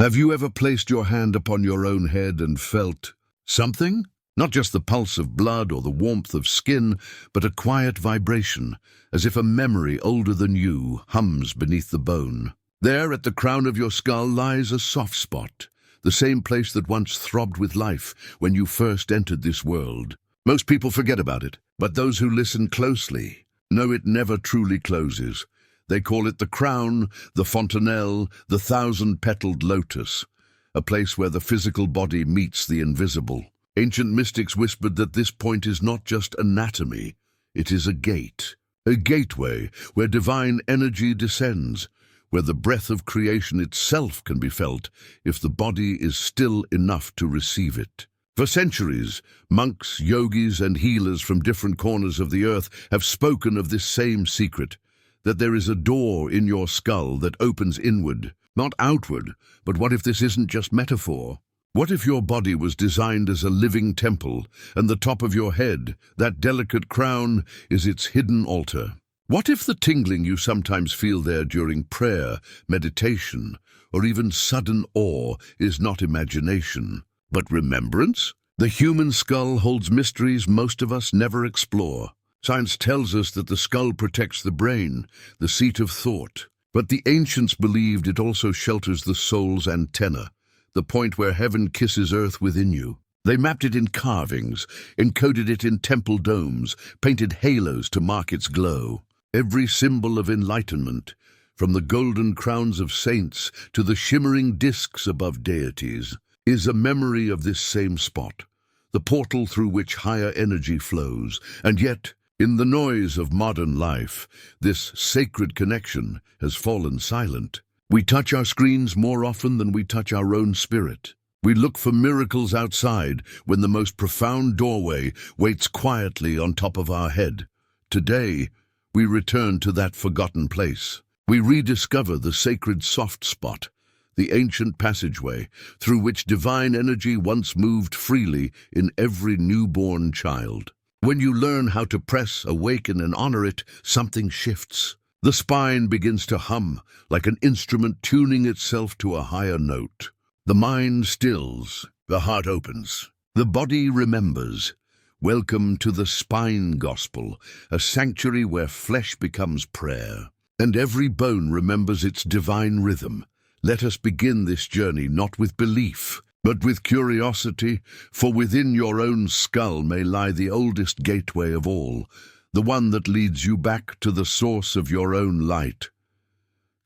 Have you ever placed your hand upon your own head and felt something? Not just the pulse of blood or the warmth of skin, but a quiet vibration, as if a memory older than you hums beneath the bone. There, at the crown of your skull, lies a soft spot, the same place that once throbbed with life when you first entered this world. Most people forget about it, but those who listen closely know it never truly closes. They call it the crown, the fontanelle, the thousand-petaled lotus, a place where the physical body meets the invisible. Ancient mystics whispered that this point is not just anatomy, it is a gate, a gateway where divine energy descends, where the breath of creation itself can be felt if the body is still enough to receive it. For centuries, monks, yogis, and healers from different corners of the earth have spoken of this same secret, that there is a door in your skull that opens inward, not outward. But what if this isn't just metaphor? What if your body was designed as a living temple, and the top of your head, that delicate crown, is its hidden altar? What if the tingling you sometimes feel there during prayer, meditation, or even sudden awe is not imagination, but remembrance? The human skull holds mysteries most of us never explore. Science tells us that the skull protects the brain, the seat of thought. But the ancients believed it also shelters the soul's antenna, the point where heaven kisses earth within you. They mapped it in carvings, encoded it in temple domes, painted halos to mark its glow. Every symbol of enlightenment, from the golden crowns of saints to the shimmering discs above deities, is a memory of this same spot, the portal through which higher energy flows. And yet, in the noise of modern life, this sacred connection has fallen silent. We touch our screens more often than we touch our own spirit. We look for miracles outside when the most profound doorway waits quietly on top of our head. Today, we return to that forgotten place. We rediscover the sacred soft spot, the ancient passageway through which divine energy once moved freely in every newborn child. When you learn how to press, awaken, and honor it, something shifts. The spine begins to hum, like an instrument tuning itself to a higher note. The mind stills, the heart opens, the body remembers. Welcome to the spine gospel, a sanctuary where flesh becomes prayer, and every bone remembers its divine rhythm. Let us begin this journey not with belief, but with curiosity, for within your own skull may lie the oldest gateway of all, the one that leads you back to the source of your own light.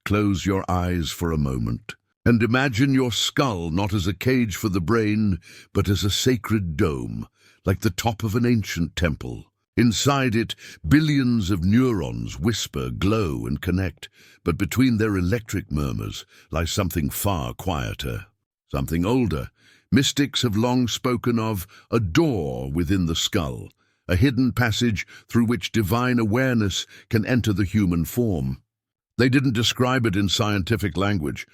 Close your eyes for a moment, and imagine your skull not as a cage for the brain, but as a sacred dome, like the top of an ancient temple. Inside it, billions of neurons whisper, glow, and connect, but between their electric murmurs lies something far quieter. Something older. Mystics have long spoken of a door within the skull, a hidden passage through which divine awareness can enter the human form. They didn't describe it in scientific language,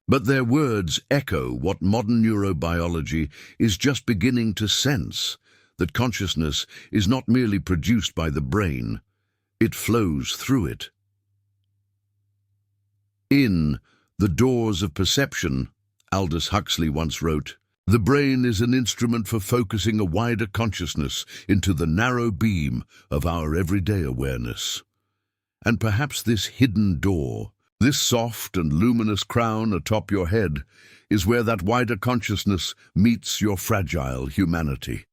but their words echo what modern neurobiology is just beginning to sense, that consciousness is not merely produced by the brain, it flows through it. In The Doors of Perception, Aldous Huxley once wrote, "The brain is an instrument for focusing a wider consciousness into the narrow beam of our everyday awareness." And perhaps this hidden door, this soft and luminous crown atop your head, is where that wider consciousness meets your fragile humanity.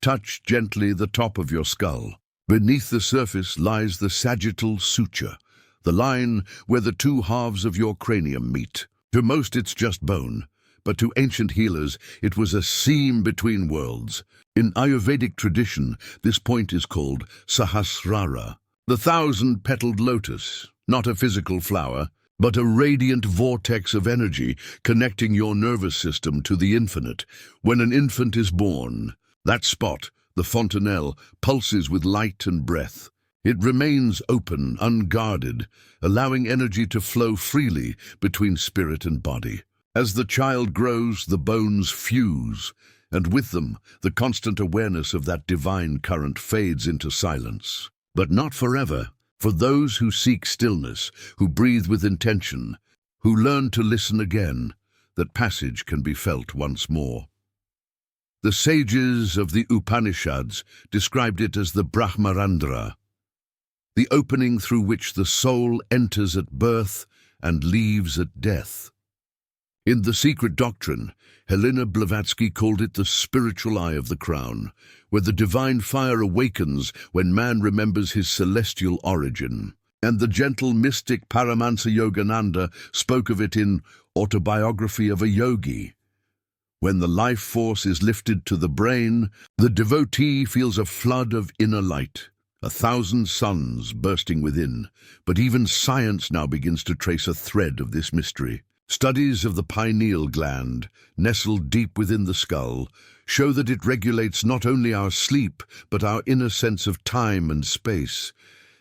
Touch gently the top of your skull. Beneath the surface lies the sagittal suture, the line where the two halves of your cranium meet. To most it's just bone, but to ancient healers it was a seam between worlds. In Ayurvedic tradition, this point is called Sahasrara, the thousand-petaled lotus, not a physical flower, but a radiant vortex of energy connecting your nervous system to the infinite. When an infant is born, that spot, the fontanelle, pulses with light and breath. It remains open, unguarded, allowing energy to flow freely between spirit and body. As the child grows, the bones fuse, and with them, the constant awareness of that divine current fades into silence. But not forever. For those who seek stillness, who breathe with intention, who learn to listen again, that passage can be felt once more. The sages of the Upanishads described it as the Brahmarandhra, the opening through which the soul enters at birth and leaves at death. In The Secret Doctrine, Helena Blavatsky called it the spiritual eye of the crown, where the divine fire awakens when man remembers his celestial origin. And the gentle mystic Paramahansa Yogananda spoke of it in Autobiography of a Yogi. When the life force is lifted to the brain, the devotee feels a flood of inner light, 1,000 suns bursting within. But even science now begins to trace a thread of this mystery. Studies of the pineal gland, nestled deep within the skull, show that it regulates not only our sleep, but our inner sense of time and space,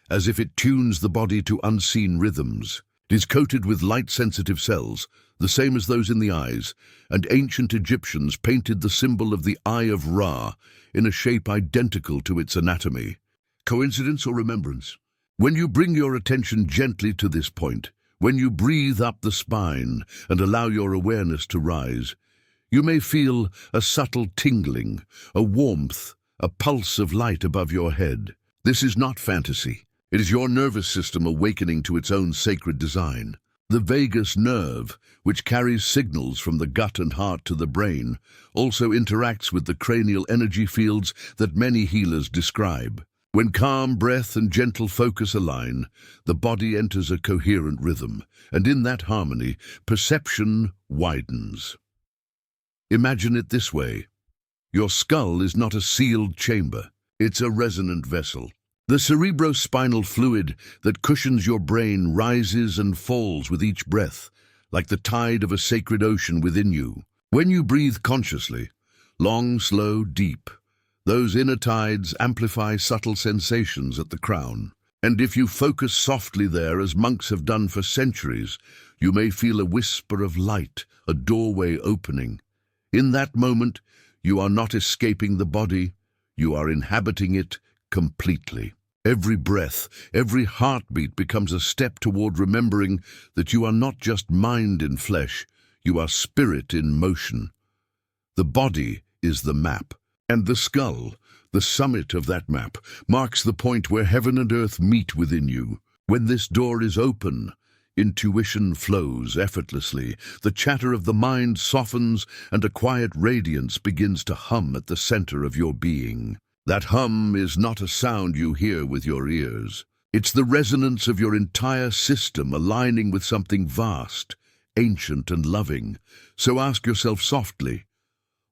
as if it tunes the body to unseen rhythms. It is coated with light-sensitive cells, the same as those in the eyes, and ancient Egyptians painted the symbol of the Eye of Ra in a shape identical to its anatomy. Coincidence or remembrance? When you bring your attention gently to this point, when you breathe up the spine and allow your awareness to rise, you may feel a subtle tingling, a warmth, a pulse of light above your head. This is not fantasy. It is your nervous system awakening to its own sacred design. The vagus nerve, which carries signals from the gut and heart to the brain, also interacts with the cranial energy fields that many healers describe. When calm breath and gentle focus align, the body enters a coherent rhythm, and in that harmony, perception widens. Imagine it this way. Your skull is not a sealed chamber. It's a resonant vessel. The cerebrospinal fluid that cushions your brain rises and falls with each breath, like the tide of a sacred ocean within you. When you breathe consciously, long, slow, deep, those inner tides amplify subtle sensations at the crown. And if you focus softly there, as monks have done for centuries, you may feel a whisper of light, a doorway opening. In that moment, you are not escaping the body, you are inhabiting it completely. Every breath, every heartbeat becomes a step toward remembering that you are not just mind in flesh, you are spirit in motion. The body is the map. And the skull, the summit of that map, marks the point where heaven and earth meet within you. When this door is open, intuition flows effortlessly, the chatter of the mind softens, and a quiet radiance begins to hum at the center of your being. That hum is not a sound you hear with your ears. It's the resonance of your entire system aligning with something vast, ancient and loving. So ask yourself softly,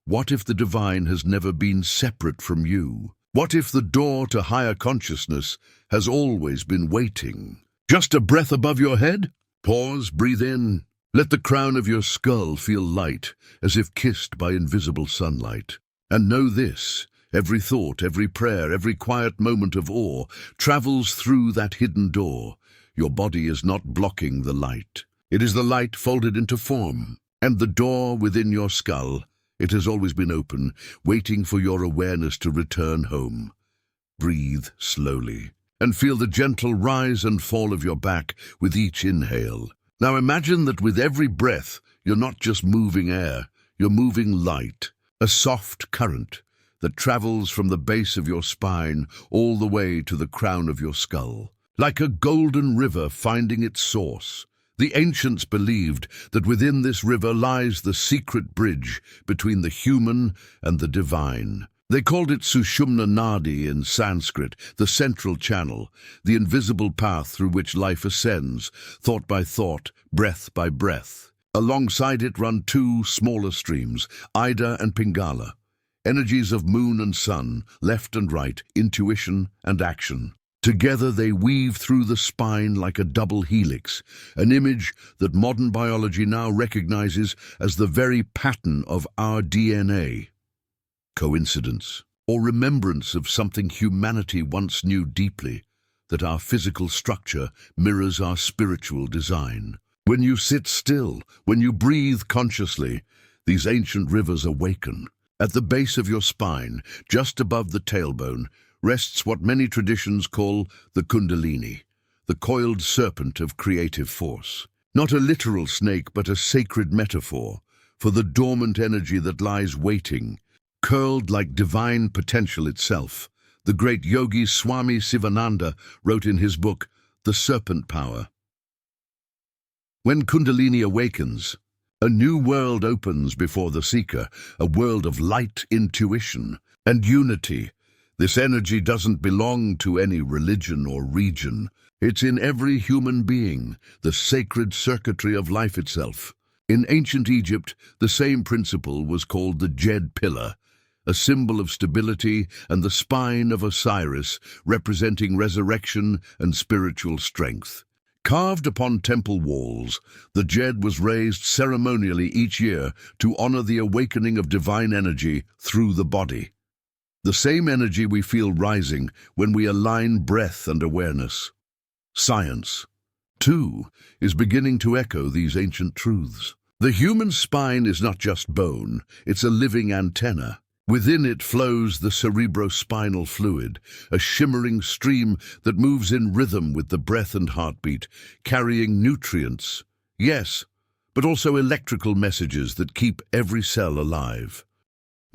what if the divine has never been separate from you? What if the door to higher consciousness has always been waiting? Just a breath above your head? Pause, breathe in. Let the crown of your skull feel light, as if kissed by invisible sunlight. And know this, every thought, every prayer, every quiet moment of awe travels through that hidden door. Your body is not blocking the light. It is the light folded into form. And the door within your skull, it has always been open, waiting for your awareness to return home. Breathe slowly, and feel the gentle rise and fall of your back with each inhale. Now imagine that with every breath, you're not just moving air, you're moving light, a soft current that travels from the base of your spine all the way to the crown of your skull, like a golden river finding its source. The ancients believed that within this river lies the secret bridge between the human and the divine. They called it Sushumna Nadi in Sanskrit, the central channel, the invisible path through which life ascends, thought by thought, breath by breath. Alongside it run two smaller streams, Ida and Pingala, energies of moon and sun, left and right, intuition and action. Together they weave through the spine like a double helix, an image that modern biology now recognizes as the very pattern of our DNA. Coincidence, or remembrance of something humanity once knew deeply, that our physical structure mirrors our spiritual design. When you sit still, when you breathe consciously, these ancient rivers awaken. At the base of your spine, just above the tailbone, rests what many traditions call the Kundalini, the coiled serpent of creative force. Not a literal snake, but a sacred metaphor, for the dormant energy that lies waiting, curled like divine potential itself. The great yogi Swami Sivananda wrote in his book, The Serpent Power. When Kundalini awakens, a new world opens before the seeker, a world of light, intuition, and unity. This energy doesn't belong to any religion or region. It's in every human being, the sacred circuitry of life itself. In ancient Egypt, the same principle was called the Jed pillar, a symbol of stability, and the spine of Osiris, representing resurrection and spiritual strength. Carved upon temple walls, the Jed was raised ceremonially each year to honor the awakening of divine energy through the body. The same energy we feel rising when we align breath and awareness. Science, too, is beginning to echo these ancient truths. The human spine is not just bone, it's a living antenna. Within it flows the cerebrospinal fluid, a shimmering stream that moves in rhythm with the breath and heartbeat, carrying nutrients, yes, but also electrical messages that keep every cell alive.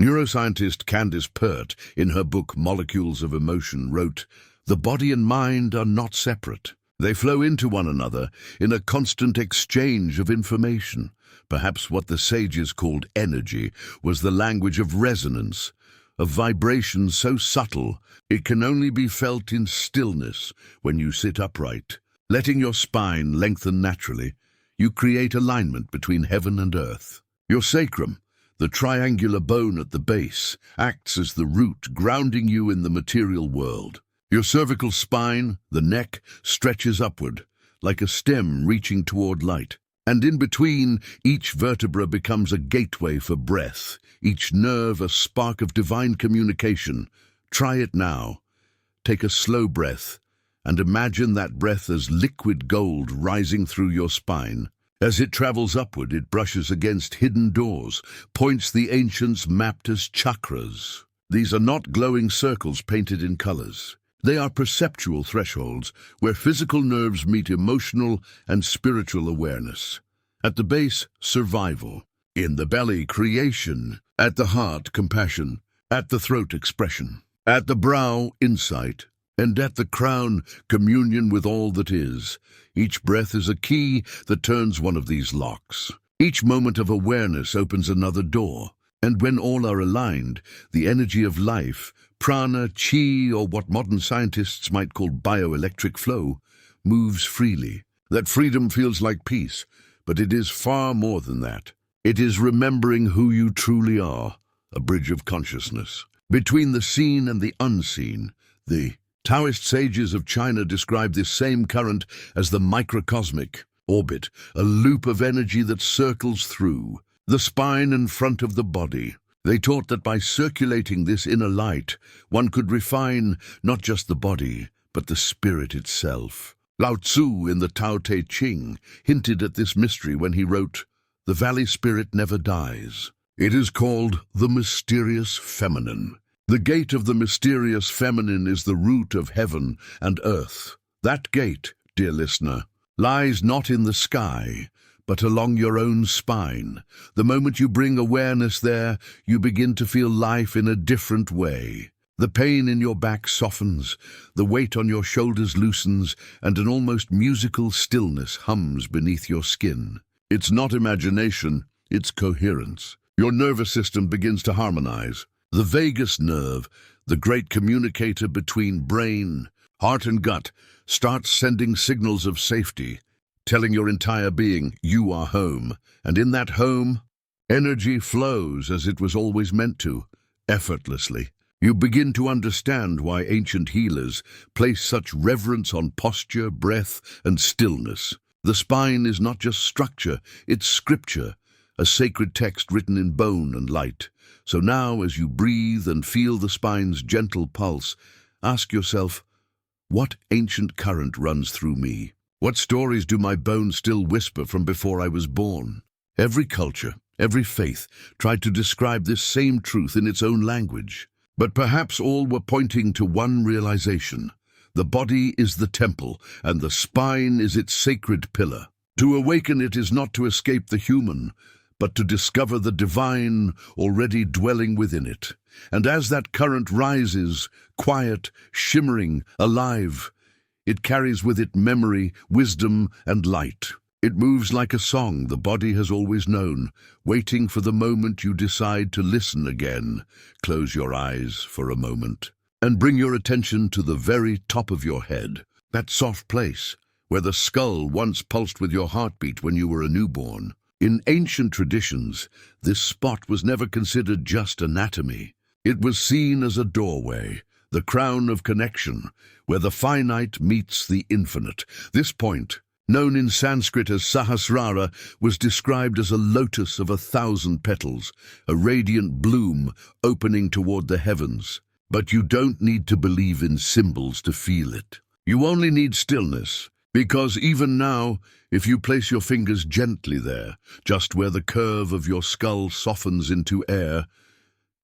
Neuroscientist Candace Pert, in her book Molecules of Emotion, wrote, "The body and mind are not separate. They flow into one another in a constant exchange of information." Perhaps what the sages called energy was the language of resonance, of vibration so subtle it can only be felt in stillness when you sit upright. Letting your spine lengthen naturally, you create alignment between heaven and earth. Your sacrum, the triangular bone at the base, acts as the root, grounding you in the material world. Your cervical spine, the neck, stretches upward, like a stem reaching toward light. And in between, each vertebra becomes a gateway for breath, each nerve a spark of divine communication. Try it now. Take a slow breath, and imagine that breath as liquid gold rising through your spine. As it travels upward, it brushes against hidden doors, points the ancients mapped as chakras. These are not glowing circles painted in colors. They are perceptual thresholds where physical nerves meet emotional and spiritual awareness. At the base, survival. In the belly, creation. At the heart, compassion. At the throat, expression. At the brow, insight. And at the crown, communion with all that is. Each breath is a key that turns one of these locks. Each moment of awareness opens another door. And when all are aligned, the energy of life, prana, chi, or what modern scientists might call bioelectric flow, moves freely. That freedom feels like peace, but it is far more than that. It is remembering who you truly are, a bridge of consciousness. Between the seen and the unseen, the Taoist sages of China describe this same current as the microcosmic orbit, a loop of energy that circles through the spine and front of the body. They taught that by circulating this inner light, one could refine not just the body, but the spirit itself. Lao Tzu in the Tao Te Ching hinted at this mystery when he wrote, "The valley spirit never dies." It is called the mysterious feminine. The gate of the mysterious feminine is the root of heaven and earth. That gate, dear listener, lies not in the sky, but along your own spine. The moment you bring awareness there, you begin to feel life in a different way. The pain in your back softens, the weight on your shoulders loosens, and an almost musical stillness hums beneath your skin. It's not imagination, it's coherence. Your nervous system begins to harmonize. The vagus nerve, the great communicator between brain, heart, and gut, starts sending signals of safety, telling your entire being, you are home. And in that home, energy flows as it was always meant to, effortlessly. You begin to understand why ancient healers place such reverence on posture, breath, and stillness. The spine is not just structure, it's scripture, a sacred text written in bone and light. So now, as you breathe and feel the spine's gentle pulse, ask yourself, what ancient current runs through me? What stories do my bones still whisper from before I was born? Every culture, every faith tried to describe this same truth in its own language. But perhaps all were pointing to one realization. The body is the temple, and the spine is its sacred pillar. To awaken it is not to escape the human, but to discover the divine already dwelling within it. And as that current rises, quiet, shimmering, alive, it carries with it memory, wisdom, and light. It moves like a song the body has always known, waiting for the moment you decide to listen again. Close your eyes for a moment and bring your attention to the very top of your head, that soft place where the skull once pulsed with your heartbeat when you were a newborn. In ancient traditions, this spot was never considered just anatomy. It was seen as a doorway, the crown of connection, where the finite meets the infinite. This point, known in Sanskrit as Sahasrara, was described as a lotus of 1,000 petals, a radiant bloom opening toward the heavens. But you don't need to believe in symbols to feel it. You only need stillness, because even now, if you place your fingers gently there, just where the curve of your skull softens into air,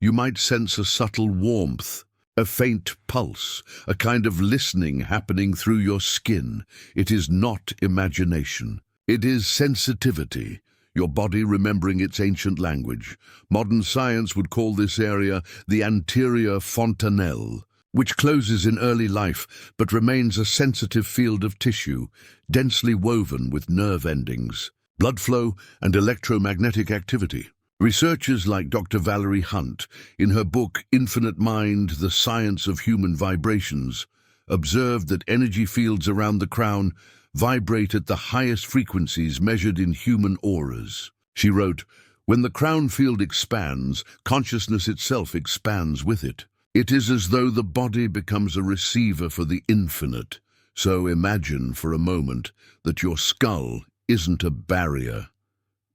you might sense a subtle warmth, a faint pulse, a kind of listening happening through your skin. It is not imagination. It is sensitivity, your body remembering its ancient language. Modern science would call this area the anterior fontanelle, which closes in early life but remains a sensitive field of tissue, densely woven with nerve endings, blood flow, and electromagnetic activity. Researchers like Dr. Valerie Hunt, in her book Infinite Mind, The Science of Human Vibrations, observed that energy fields around the crown vibrate at the highest frequencies measured in human auras. She wrote, "When the crown field expands, consciousness itself expands with it. It is as though the body becomes a receiver for the infinite. So imagine for a moment that your skull isn't a barrier,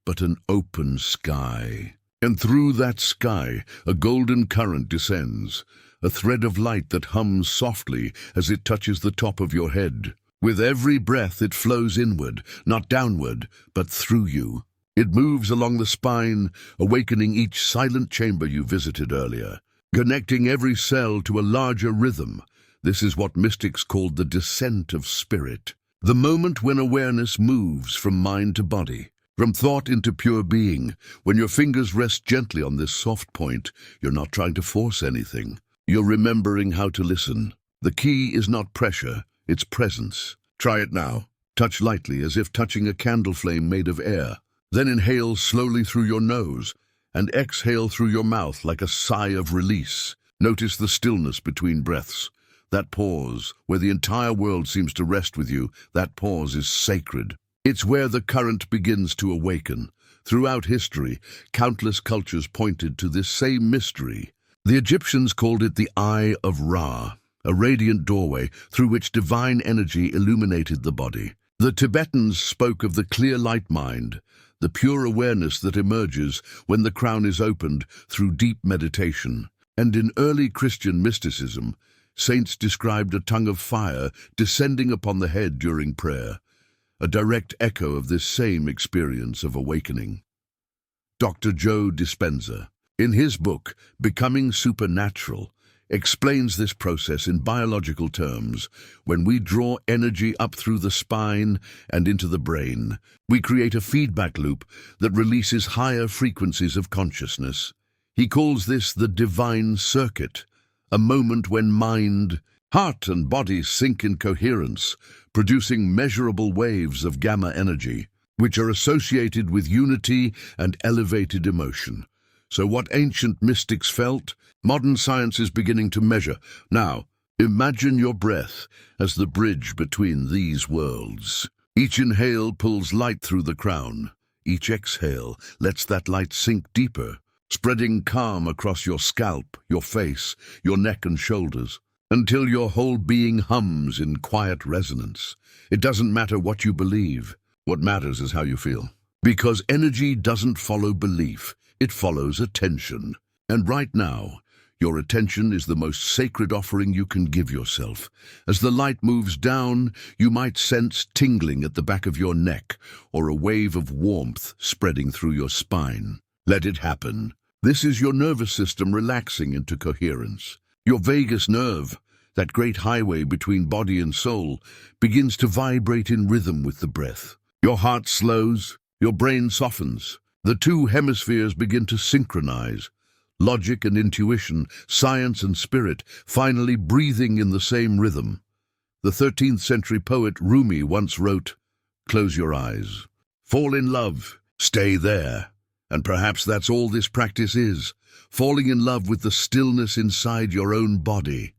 but an open sky. And through that sky, a golden current descends, a thread of light that hums softly as it touches the top of your head. With every breath it flows inward, not downward, but through you. It moves along the spine, awakening each silent chamber you visited earlier, connecting every cell to a larger rhythm. This is what mystics called the descent of spirit, the moment when awareness moves from mind to body, from thought into pure being. When your fingers rest gently on this soft point, you're not trying to force anything. You're remembering how to listen. The key is not pressure, it's presence. Try it now. Touch lightly, as if touching a candle flame made of air. Then inhale slowly through your nose, and exhale through your mouth like a sigh of release. Notice the stillness between breaths. That pause, where the entire world seems to rest with you, that pause is sacred. It's where the current begins to awaken. Throughout history, countless cultures pointed to this same mystery. The Egyptians called it the Eye of Ra, a radiant doorway through which divine energy illuminated the body. The Tibetans spoke of the clear light mind, the pure awareness that emerges when the crown is opened through deep meditation. And in early Christian mysticism, saints described a tongue of fire descending upon the head during prayer, a direct echo of this same experience of awakening. Dr. Joe Dispenza, in his book, Becoming Supernatural, explains this process in biological terms. When we draw energy up through the spine and into the brain, we create a feedback loop that releases higher frequencies of consciousness. He calls this the divine circuit, a moment when mind, heart, and body sync in coherence, producing measurable waves of gamma energy, which are associated with unity and elevated emotion. So what ancient mystics felt, modern science is beginning to measure. Now, imagine your breath as the bridge between these worlds. Each inhale pulls light through the crown. Each exhale lets that light sink deeper, spreading calm across your scalp, your face, your neck and shoulders, until your whole being hums in quiet resonance. It doesn't matter what you believe. What matters is how you feel. Because energy doesn't follow belief, it follows attention. And right now, your attention is the most sacred offering you can give yourself. As the light moves down, you might sense tingling at the back of your neck or a wave of warmth spreading through your spine. Let it happen. This is your nervous system relaxing into coherence. Your vagus nerve, that great highway between body and soul, begins to vibrate in rhythm with the breath. Your heart slows, your brain softens, The two hemispheres begin to synchronize. Logic and intuition, science and spirit, finally breathing in the same rhythm. The 13th century poet Rumi once wrote, "Close your eyes. Fall in love. Stay there." And perhaps that's all this practice is, falling in love with the stillness inside your own body.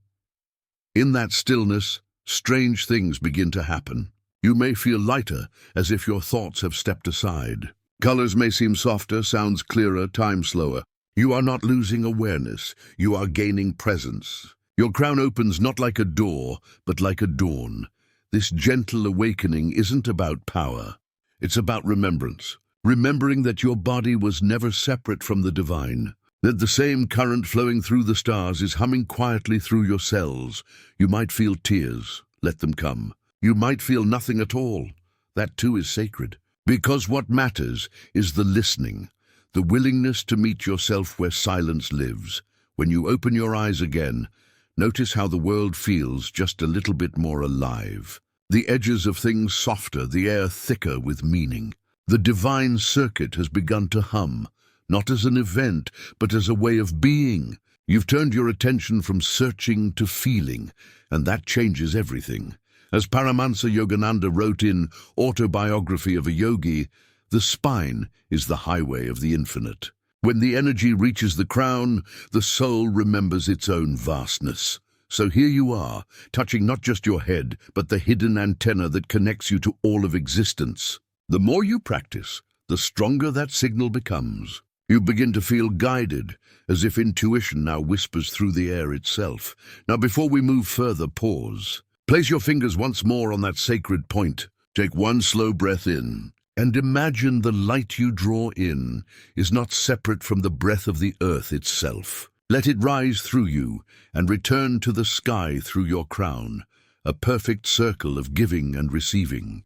In that stillness, strange things begin to happen. You may feel lighter, as if your thoughts have stepped aside. Colors may seem softer, sounds clearer, time slower. You are not losing awareness, you are gaining presence. Your crown opens not like a door, but like a dawn. This gentle awakening isn't about power. It's about remembrance. Remembering that your body was never separate from the divine. That the same current flowing through the stars is humming quietly through your cells. You might feel tears. Let them come. You might feel nothing at all. That too is sacred. Because what matters is the listening. The willingness to meet yourself where silence lives. When you open your eyes again, notice how the world feels just a little bit more alive. The edges of things softer, the air thicker with meaning. The divine circuit has begun to hum, not as an event, but as a way of being. You've turned your attention from searching to feeling, and that changes everything. As Paramahansa Yogananda wrote in Autobiography of a Yogi, the spine is the highway of the infinite. When the energy reaches the crown, the soul remembers its own vastness. So here you are, touching not just your head, but the hidden antenna that connects you to all of existence. The more you practice, the stronger that signal becomes. You begin to feel guided, as if intuition now whispers through the air itself. Now before we move further, pause. Place your fingers once more on that sacred point. Take one slow breath in. And imagine the light you draw in is not separate from the breath of the earth itself. Let it rise through you and return to the sky through your crown, a perfect circle of giving and receiving.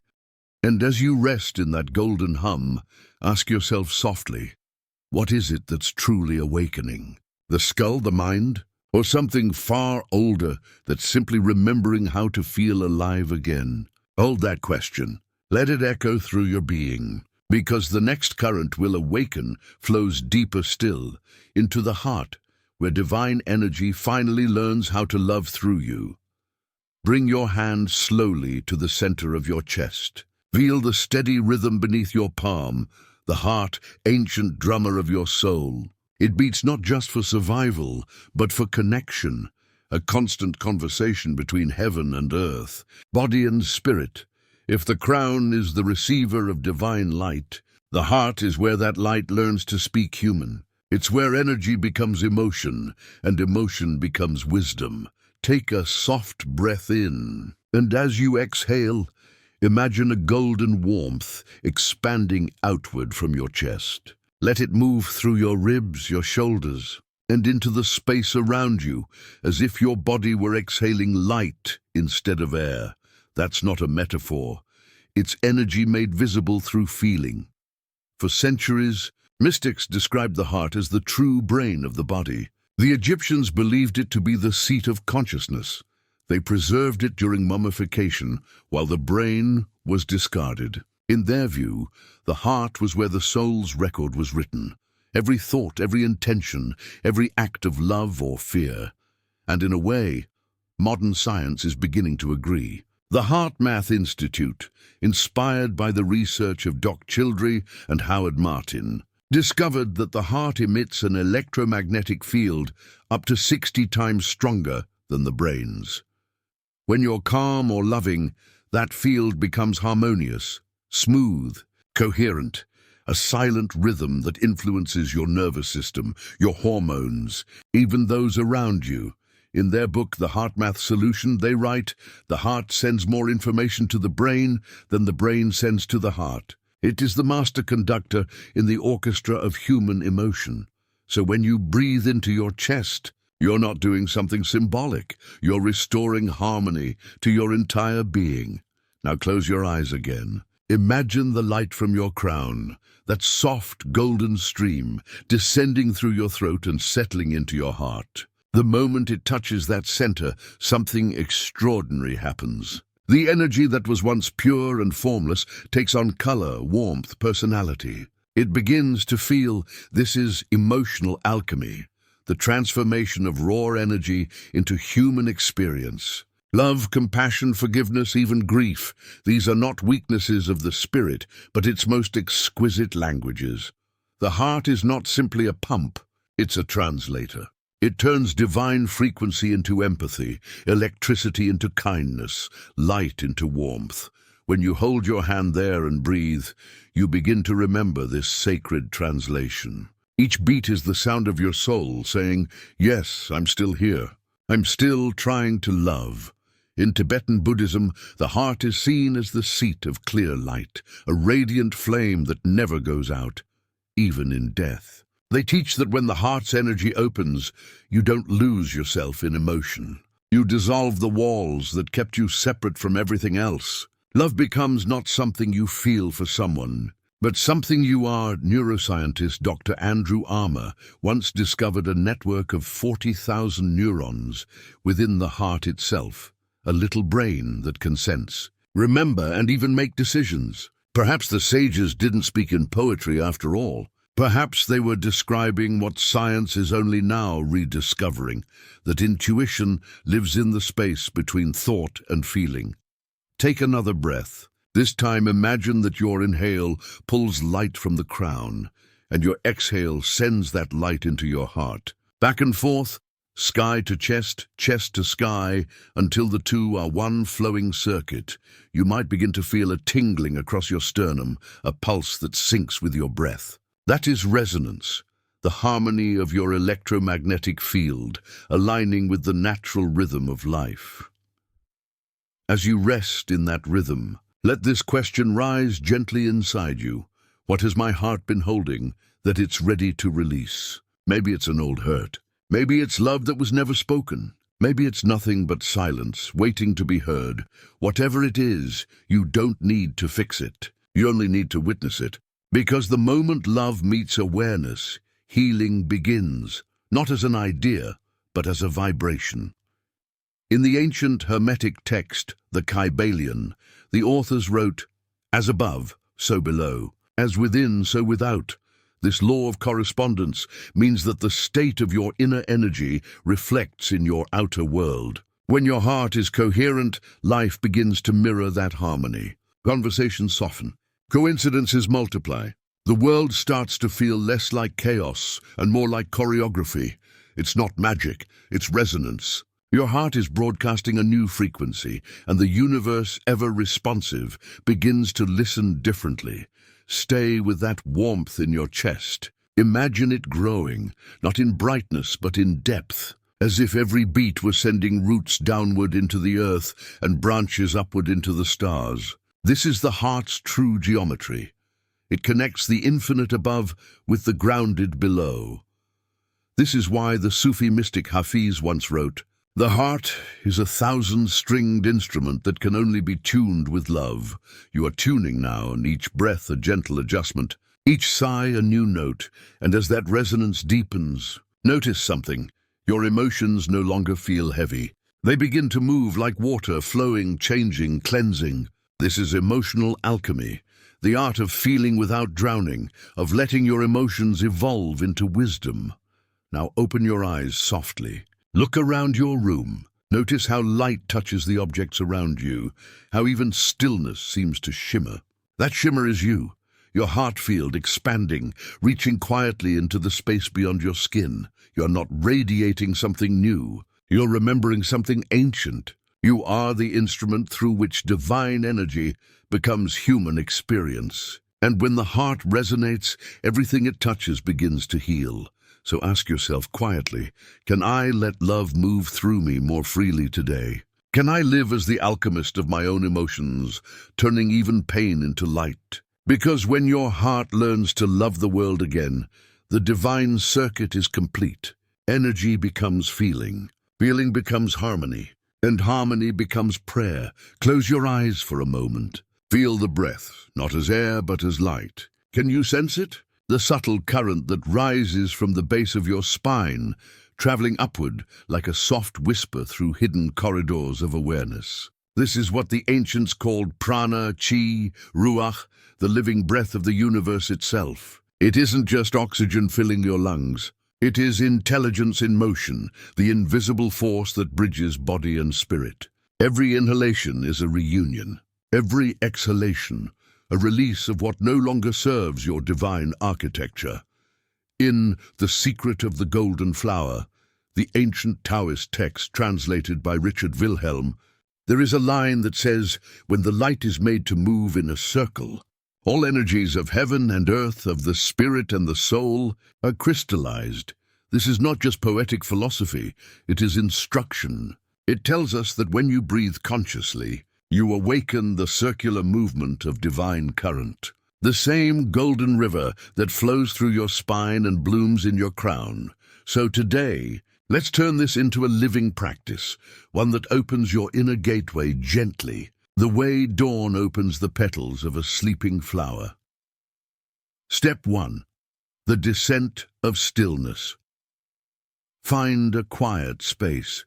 And as you rest in that golden hum, ask yourself softly, what is it that's truly awakening? The skull, the mind, or something far older that's simply remembering how to feel alive again? Hold that question. Let it echo through your being, because the next current will awaken, flows deeper still, into the heart, where divine energy finally learns how to love through you. Bring your hand slowly to the center of your chest. Feel the steady rhythm beneath your palm, the heart, ancient drummer of your soul. It beats not just for survival, but for connection, a constant conversation between heaven and earth, body and spirit. If the crown is the receiver of divine light, the heart is where that light learns to speak human. It's where energy becomes emotion, and emotion becomes wisdom. Take a soft breath in, and as you exhale, imagine a golden warmth expanding outward from your chest. Let it move through your ribs, your shoulders, and into the space around you, as if your body were exhaling light instead of air. That's not a metaphor. It's energy made visible through feeling. For centuries, mystics described the heart as the true brain of the body. The Egyptians believed it to be the seat of consciousness. They preserved it during mummification, while the brain was discarded. In their view, the heart was where the soul's record was written. Every thought, every intention, every act of love or fear. And in a way, modern science is beginning to agree. The Heart Math Institute, inspired by the research of Dr. Childrey and Howard Martin, discovered that the heart emits an electromagnetic field up to 60 times stronger than the brain's. When you're calm or loving, that field becomes harmonious, smooth, coherent, a silent rhythm that influences your nervous system, your hormones, even those around you. In their book, The Heart Math Solution, they write, the heart sends more information to the brain than the brain sends to the heart. It is the master conductor in the orchestra of human emotion. So when you breathe into your chest, you're not doing something symbolic. You're restoring harmony to your entire being. Now close your eyes again. Imagine the light from your crown, that soft golden stream, descending through your throat and settling into your heart. The moment it touches that center, something extraordinary happens. The energy that was once pure and formless takes on color, warmth, personality. It begins to feel this is emotional alchemy, the transformation of raw energy into human experience. Love, compassion, forgiveness, even grief, these are not weaknesses of the spirit, but its most exquisite languages. The heart is not simply a pump, it's a translator. It turns divine frequency into empathy, electricity into kindness, light into warmth. When you hold your hand there and breathe, you begin to remember this sacred translation. Each beat is the sound of your soul saying, "Yes, I'm still here. I'm still trying to love." In Tibetan Buddhism, the heart is seen as the seat of clear light, a radiant flame that never goes out, even in death. They teach that when the heart's energy opens, you don't lose yourself in emotion. You dissolve the walls that kept you separate from everything else. Love becomes not something you feel for someone, but something you are. Neuroscientist Dr. Andrew Armour once discovered a network of 40,000 neurons within the heart itself, a little brain that can sense, remember, and even make decisions. Perhaps the sages didn't speak in poetry after all. Perhaps they were describing what science is only now rediscovering, that intuition lives in the space between thought and feeling. Take another breath. This time imagine that your inhale pulls light from the crown, and your exhale sends that light into your heart. Back and forth, sky to chest to sky, until the two are one flowing circuit. You might begin to feel a tingling across your sternum, a pulse that syncs with your breath. That is resonance, the harmony of your electromagnetic field, aligning with the natural rhythm of life. As you rest in that rhythm, let this question rise gently inside you. What has my heart been holding that it's ready to release? Maybe it's an old hurt. Maybe it's love that was never spoken. Maybe it's nothing but silence, waiting to be heard. Whatever it is, you don't need to fix it. You only need to witness it. Because the moment love meets awareness, healing begins, not as an idea, but as a vibration. In the ancient Hermetic text, the Kybalion, the authors wrote, "As above, so below. As within, so without." This law of correspondence means that the state of your inner energy reflects in your outer world. When your heart is coherent, life begins to mirror that harmony. Conversations soften. Coincidences multiply. The world starts to feel less like chaos and more like choreography. It's not magic, it's resonance. Your heart is broadcasting a new frequency, and the universe, ever responsive, begins to listen differently. Stay with that warmth in your chest. Imagine it growing, not in brightness but in depth, as if every beat was sending roots downward into the earth and branches upward into the stars. This is the heart's true geometry. It connects the infinite above with the grounded below. This is why the Sufi mystic Hafiz once wrote, "The heart is a 1,000-stringed instrument that can only be tuned with love." You are tuning now, and each breath a gentle adjustment, each sigh a new note, and as that resonance deepens, notice something. Your emotions no longer feel heavy. They begin to move like water, flowing, changing, cleansing. This is emotional alchemy, the art of feeling without drowning, of letting your emotions evolve into wisdom. Now open your eyes softly. Look around your room. Notice how light touches the objects around you, how even stillness seems to shimmer. That shimmer is you, your heart field expanding, reaching quietly into the space beyond your skin. You're not radiating something new. You're remembering something ancient. You are the instrument through which divine energy becomes human experience. And when the heart resonates, everything it touches begins to heal. So ask yourself quietly, can I let love move through me more freely today? Can I live as the alchemist of my own emotions, turning even pain into light? Because when your heart learns to love the world again, the divine circuit is complete. Energy becomes feeling, feeling becomes harmony, and harmony becomes prayer. Close your eyes for a moment. Feel the breath, not as air but as light. Can you sense it? The subtle current that rises from the base of your spine, traveling upward like a soft whisper through hidden corridors of awareness. This is what the ancients called prana, chi, ruach, the living breath of the universe itself. It isn't just oxygen filling your lungs. It is intelligence in motion, the invisible force that bridges body and spirit. Every inhalation is a reunion. Every exhalation, a release of what no longer serves your divine architecture. In The Secret of the Golden Flower, the ancient Taoist text translated by Richard Wilhelm, there is a line that says, "When the light is made to move in a circle, all energies of heaven and earth, of the spirit and the soul, are crystallized." This is not just poetic philosophy, it is instruction. It tells us that when you breathe consciously, you awaken the circular movement of divine current. The same golden river that flows through your spine and blooms in your crown. So today, let's turn this into a living practice, one that opens your inner gateway gently, the way dawn opens the petals of a sleeping flower. Step 1. The descent of stillness. Find a quiet space,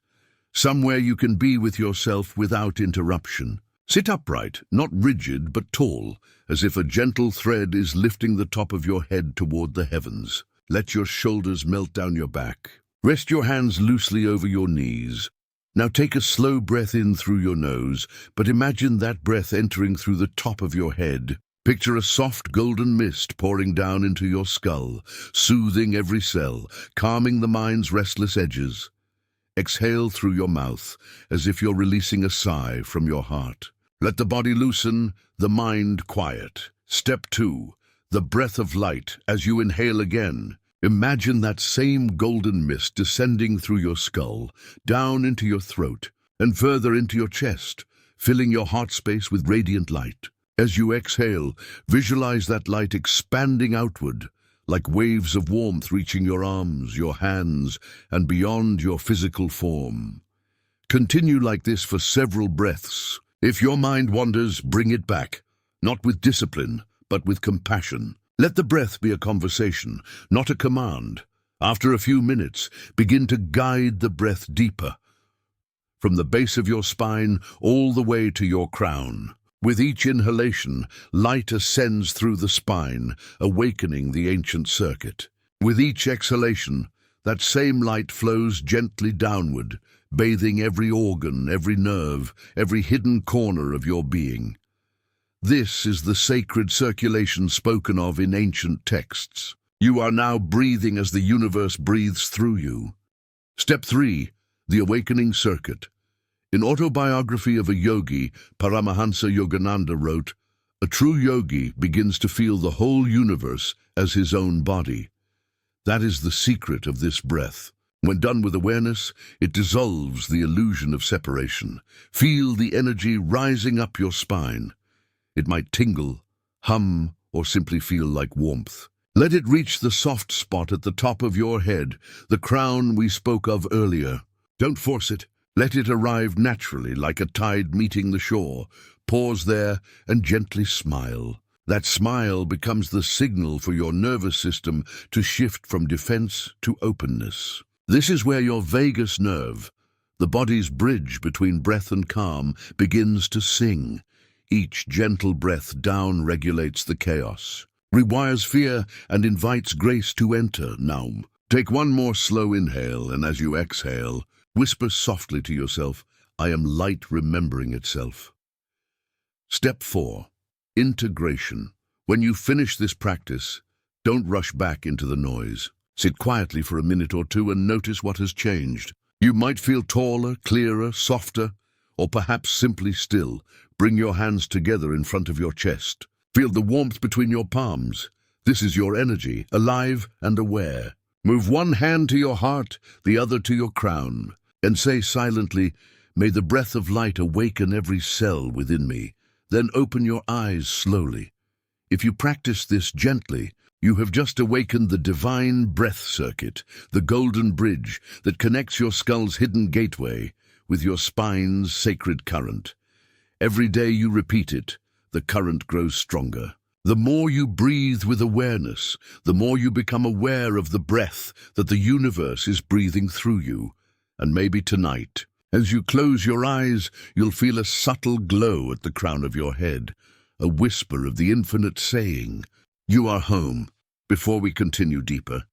somewhere you can be with yourself without interruption. Sit upright, not rigid but tall, as if a gentle thread is lifting the top of your head toward the heavens. Let your shoulders melt down your back. Rest your hands loosely over your knees. Now take a slow breath in through your nose, but imagine that breath entering through the top of your head. Picture a soft golden mist pouring down into your skull, soothing every cell, calming the mind's restless edges. Exhale through your mouth, as if you're releasing a sigh from your heart. Let the body loosen, the mind quiet. Step 2. The breath of light. As you inhale again, imagine that same golden mist descending through your skull, down into your throat, and further into your chest, filling your heart space with radiant light. As you exhale, visualize that light expanding outward, like waves of warmth reaching your arms, your hands, and beyond your physical form. Continue like this for several breaths. If your mind wanders, bring it back, not with discipline, but with compassion. Let the breath be a conversation, not a command. After a few minutes, begin to guide the breath deeper, from the base of your spine all the way to your crown. With each inhalation, light ascends through the spine, awakening the ancient circuit. With each exhalation, that same light flows gently downward, bathing every organ, every nerve, every hidden corner of your being. This is the sacred circulation spoken of in ancient texts. You are now breathing as the universe breathes through you. Step 3. The Awakening Circuit. In Autobiography of a Yogi, Paramahansa Yogananda wrote, "A true yogi begins to feel the whole universe as his own body." That is the secret of this breath. When done with awareness, it dissolves the illusion of separation. Feel the energy rising up your spine. It might tingle, hum, or simply feel like warmth. Let it reach the soft spot at the top of your head, the crown we spoke of earlier. Don't force it. Let it arrive naturally, like a tide meeting the shore. Pause there and gently smile. That smile becomes the signal for your nervous system to shift from defense to openness. This is where your vagus nerve, the body's bridge between breath and calm, begins to sing. Each gentle breath down regulates the chaos, rewires fear, and invites grace to enter. Now, take one more slow inhale, and as you exhale, whisper softly to yourself, "I am light remembering itself." Step 4. Integration. When you finish this practice, don't rush back into the noise. Sit quietly for a minute or two and notice what has changed. You might feel taller, clearer, softer, or perhaps simply still. Bring your hands together in front of your chest. Feel the warmth between your palms. This is your energy, alive and aware. Move one hand to your heart, the other to your crown, and say silently, "May the breath of light awaken every cell within me." Then open your eyes slowly. If you practice this gently, you have just awakened the divine breath circuit, the golden bridge that connects your skull's hidden gateway with your spine's sacred current. Every day you repeat it, the current grows stronger. The more you breathe with awareness, the more you become aware of the breath that the universe is breathing through you. And maybe tonight, as you close your eyes, you'll feel a subtle glow at the crown of your head, a whisper of the infinite saying, "You are home. Before we continue deeper,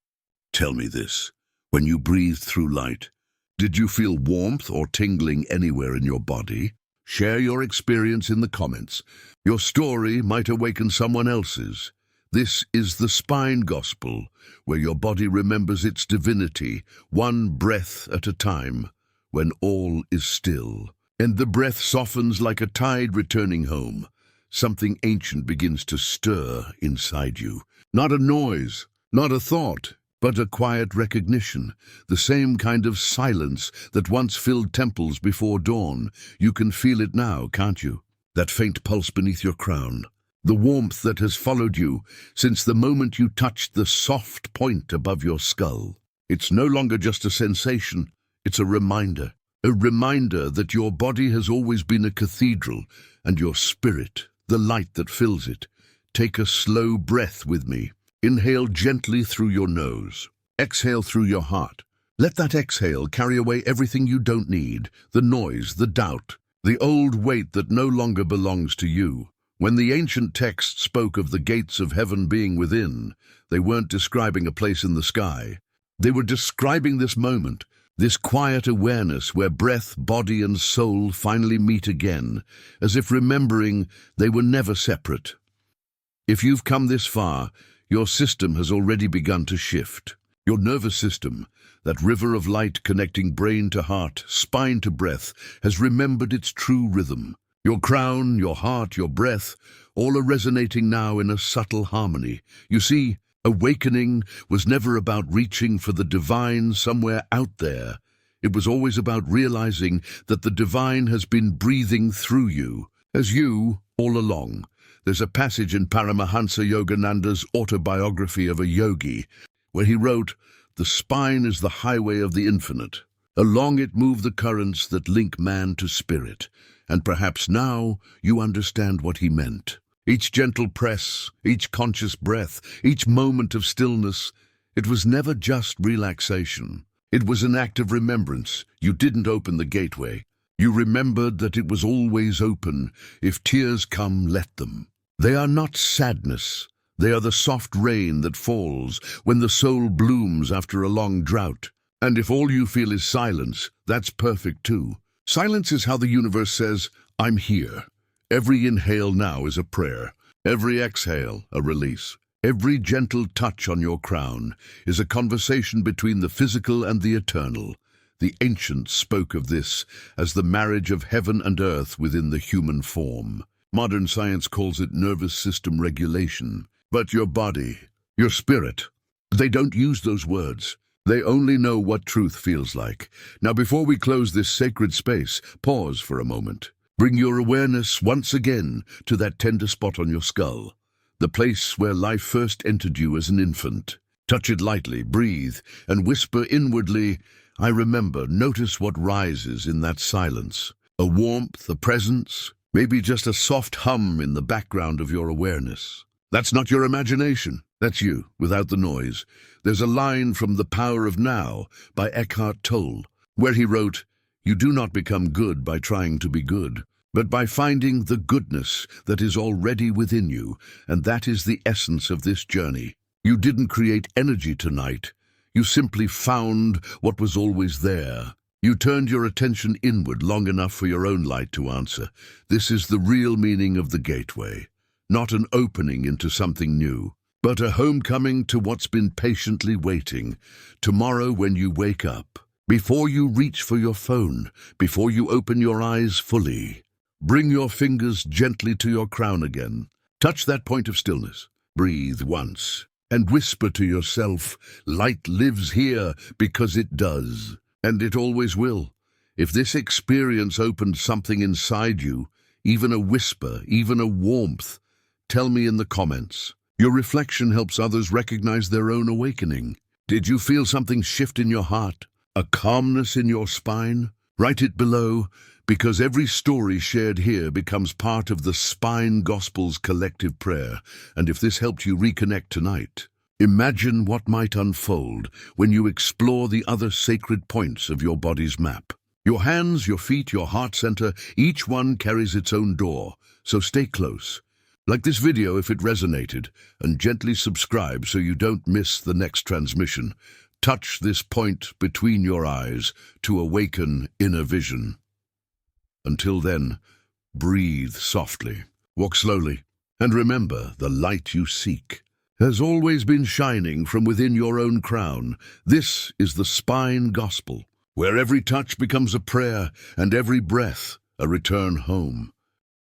tell me this. When you breathed through light, did you feel warmth or tingling anywhere in your body? Share your experience in the comments. Your story might awaken someone else's. This is the Spine Gospel, where your body remembers its divinity, one breath at a time, when all is still. And the breath softens like a tide returning home. Something ancient begins to stir inside you. Not a noise, not a thought, but a quiet recognition, the same kind of silence that once filled temples before dawn. You can feel it now, can't you? That faint pulse beneath your crown. The warmth that has followed you since the moment you touched the soft point above your skull. It's no longer just a sensation, it's a reminder that your body has always been a cathedral, and your spirit, the light that fills it. Take a slow breath with me. Inhale gently through your nose. Exhale through your heart. Let that exhale carry away everything you don't need, the noise, the doubt, the old weight that no longer belongs to you. When the ancient texts spoke of the gates of heaven being within, they weren't describing a place in the sky. They were describing this moment, this quiet awareness where breath, body, and soul finally meet again, as if remembering they were never separate. If you've come this far, your system has already begun to shift. Your nervous system, that river of light connecting brain to heart, spine to breath, has remembered its true rhythm. Your crown, your heart, your breath, all are resonating now in a subtle harmony. You see, awakening was never about reaching for the divine somewhere out there. It was always about realizing that the divine has been breathing through you, as you, all along. There's a passage in Paramahansa Yogananda's autobiography of a yogi, where he wrote, "The spine is the highway of the infinite. Along it move the currents that link man to spirit." And perhaps now you understand what he meant. Each gentle press, each conscious breath, each moment of stillness, it was never just relaxation. It was an act of remembrance. You didn't open the gateway. You remembered that it was always open. If tears come, let them. They are not sadness. They are the soft rain that falls when the soul blooms after a long drought. And if all you feel is silence, that's perfect too. Silence is how the universe says, "I'm here." Every inhale now is a prayer. Every exhale, a release. Every gentle touch on your crown is a conversation between the physical and the eternal. The ancients spoke of this as the marriage of heaven and earth within the human form. Modern science calls it nervous system regulation. But your body, your spirit, they don't use those words. They only know what truth feels like. Now, before we close this sacred space, pause for a moment. Bring your awareness once again to that tender spot on your skull, the place where life first entered you as an infant. Touch it lightly, breathe, and whisper inwardly, "I remember." Notice what rises in that silence. A warmth, a presence, maybe just a soft hum in the background of your awareness. That's not your imagination. That's you, without the noise. There's a line from The Power of Now by Eckhart Tolle, where he wrote, "You do not become good by trying to be good, but by finding the goodness that is already within you, and that is the essence of this journey. You didn't create energy tonight. You simply found what was always there. You turned your attention inward long enough for your own light to answer. This is the real meaning of the gateway. Not an opening into something new, but a homecoming to what's been patiently waiting. Tomorrow when you wake up, before you reach for your phone, before you open your eyes fully, bring your fingers gently to your crown again. Touch that point of stillness. Breathe once, and whisper to yourself, "Light lives here because it does, and it always will." If this experience opened something inside you, even a whisper, even a warmth, tell me in the comments. Your reflection helps others recognize their own awakening. Did you feel something shift in your heart? A calmness in your spine? Write it below, because every story shared here becomes part of the Spine Gospel's collective prayer. And if this helped you reconnect tonight, imagine what might unfold when you explore the other sacred points of your body's map. Your hands, your feet, your heart center, each one carries its own door. So stay close. Like this video if it resonated, and gently subscribe so you don't miss the next transmission. Touch this point between your eyes to awaken inner vision. Until then, breathe softly, walk slowly, and remember the light you seek has always been shining from within your own crown. This is the Spine Gospel, where every touch becomes a prayer and every breath a return home.